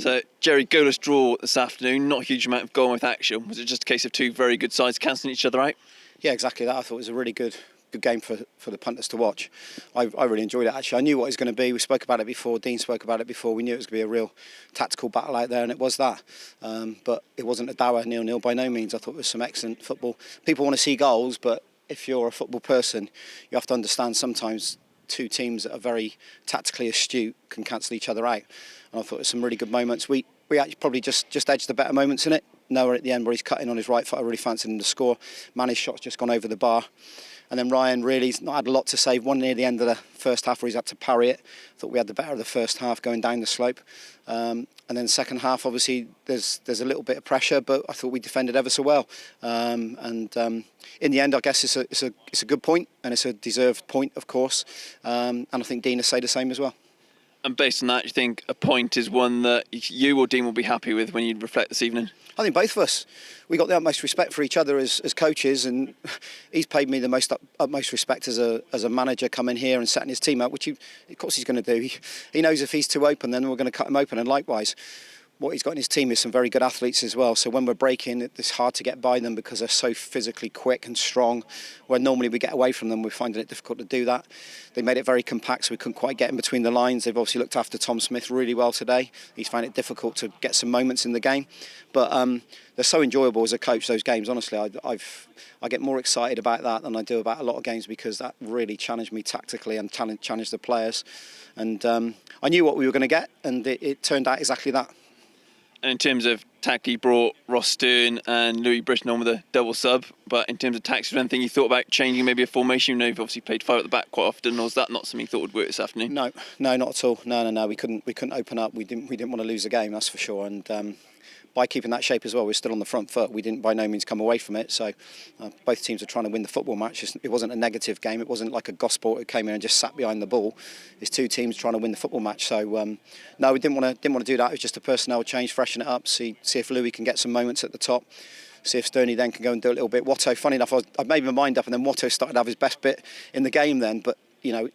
So, Jerry, goalless draw this afternoon, not a huge amount of goal with action. Was it just a case of two very good sides cancelling each other out? Yeah, exactly that. I thought it was a really good game for the punters to watch. I really enjoyed it, actually. I knew what it was going to be. We spoke about it before. Dean spoke about it before. We knew it was going to be a real tactical battle out there, and it was that. But it wasn't a dour 0-0 by no means. I thought it was some excellent football. People want to see goals, but if you're a football person, you have to understand sometimes two teams that are very tactically astute can cancel each other out. And I thought it was some really good moments. We actually probably just edged the better moments in it. Noah at the end where he's cutting on his right foot, I really fancied him to score. Mane's shot's just gone over the bar. And then Ryan really's not had a lot to save. One near the end of the first half where he's had to parry it. Thought we had the better of the first half going down the slope. And then second half, obviously, there's a little bit of pressure, but I thought we defended ever so well. In the end, I guess it's a good point, and it's a deserved point, of course. And I think Dean has said the same as well. And based on that, you think a point is one that you or Dean will be happy with when you reflect this evening? I think both of us. We got the utmost respect for each other as coaches, and he's paid me the utmost respect as a manager coming here and setting his team up, which of course he's going to do. He knows if he's too open, then we're going to cut him open, and likewise. What he's got in his team is some very good athletes as well. So when we're breaking, it's hard to get by them because they're so physically quick and strong. Where normally we get away from them, we're finding it difficult to do that. They made it very compact, so we couldn't quite get in between the lines. They've obviously looked after Tom Smith really well today. He's found it difficult to get some moments in the game. But they're so enjoyable as a coach, those games. Honestly, I get more excited about that than I do about a lot of games because that really challenged me tactically and challenged the players. And I knew what we were going to get, and it turned out exactly that. And in terms of tack, he brought Ross Stern and Louis Britton on with a double sub. But in terms of tactics, was there anything you thought about changing maybe a formation? You know, you've obviously played five at the back quite often. Or was that not something you thought would work this afternoon? No, not at all. No. We couldn't open up. We didn't want to lose the game, that's for sure. And by keeping that shape as well, we're still on the front foot. We didn't by no means come away from it. So both teams are trying to win the football match. It wasn't a negative game. It wasn't like a gospel who came in and just sat behind the ball. It's two teams trying to win the football match. So no, we didn't want to do that. It was just a personnel change, freshen it up, see if Louis can get some moments at the top. See if Sterney then can go and do a little bit. Watto, funny enough, I made my mind up, and then Watto started to have his best bit in the game then. But you know,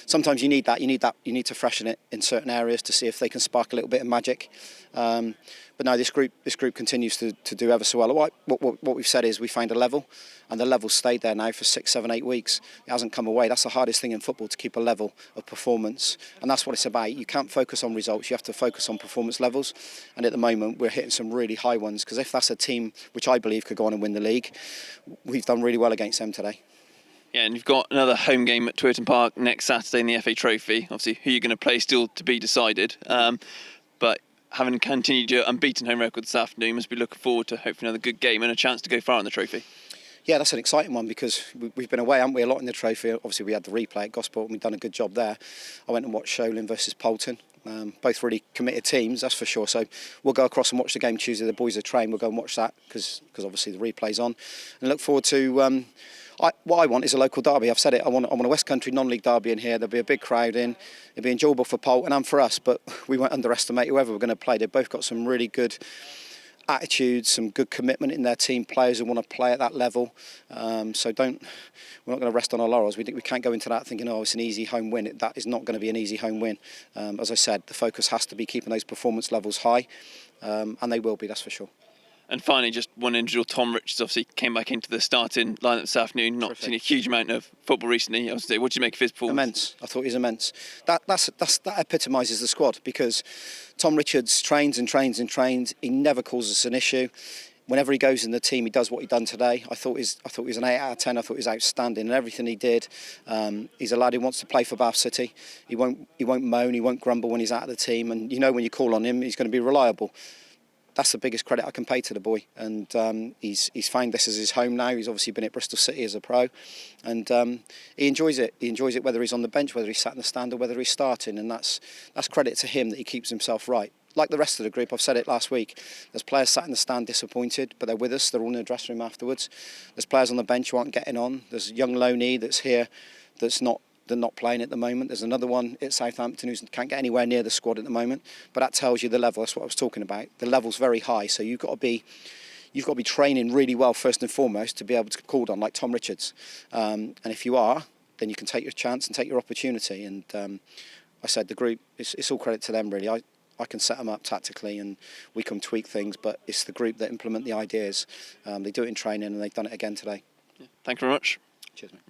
sometimes you need that. You need to freshen it in certain areas to see if they can spark a little bit of magic. But no, this group continues to do ever so well. What we've said is we found a level, and the level's stayed there now for 6, 7, 8 weeks. It hasn't come away. That's the hardest thing in football, to keep a level of performance, and that's what it's about. You can't focus on results. You have to focus on performance levels, and at the moment we're hitting some really high ones, because if that's a team which I believe could go on and win the league, we've done really well against them today. Yeah, and you've got another home game at Twerton Park next Saturday in the FA Trophy. Obviously, who you're going to play still to be decided. But having continued your unbeaten home record this afternoon, you must be looking forward to hopefully another good game and a chance to go far in the trophy. Yeah, that's an exciting one, because we've been away, haven't we, a lot in the trophy. Obviously, we had the replay at Gosport, and we've done a good job there. I went and watched Sholin versus Polton. Both really committed teams, that's for sure. So we'll go across and watch the game Tuesday. The boys are trained. We'll go and watch that because obviously the replay's on. And look forward to... what I want is a local derby. I've said it. I want a West Country non-league derby in here. There'll be a big crowd in. It'll be enjoyable for Polton and for us, but we won't underestimate whoever we're going to play. They've both got some really good attitudes, some good commitment in their team, players who want to play at that level. We're not going to rest on our laurels. We can't go into that thinking, oh, it's an easy home win. That is not going to be an easy home win. As I said, the focus has to be keeping those performance levels high, and they will be, that's for sure. And finally, just one individual, Tom Richards obviously came back into the starting lineup this afternoon. Not seen a huge amount of football recently. I was say, what do you make of his performance? Immense. I thought he was immense. That epitomises the squad, because Tom Richards trains and trains and trains. He never causes us an issue. Whenever he goes in the team, he does what he done today. I thought he was an 8 out of 10. I thought he was outstanding in everything he did. He's a lad who wants to play for Bath City. He won't moan. He won't grumble when he's out of the team. And you know, when you call on him, he's going to be reliable. That's the biggest credit I can pay to the boy, and he's found this as his home now. He's obviously been at Bristol City as a pro, and he enjoys it. He enjoys it whether he's on the bench, whether he's sat in the stand, or whether he's starting, and that's credit to him that he keeps himself right. Like the rest of the group, I've said it last week, there's players sat in the stand disappointed, but they're with us. They're all in the dressing room afterwards. There's players on the bench who aren't getting on. There's young Loney that's here that's not playing at the moment. There's another one at Southampton who can't get anywhere near the squad at the moment. But that tells you the level. That's what I was talking about. The level's very high, so you've got to be training really well first and foremost to be able to be called on, like Tom Richards. And if you are, then you can take your chance and take your opportunity. And I said the group, it's all credit to them really. I I can set them up tactically and we can tweak things, but it's the group that implement the ideas. They do it in training and they've done it again today. Thank you very much. Cheers, mate.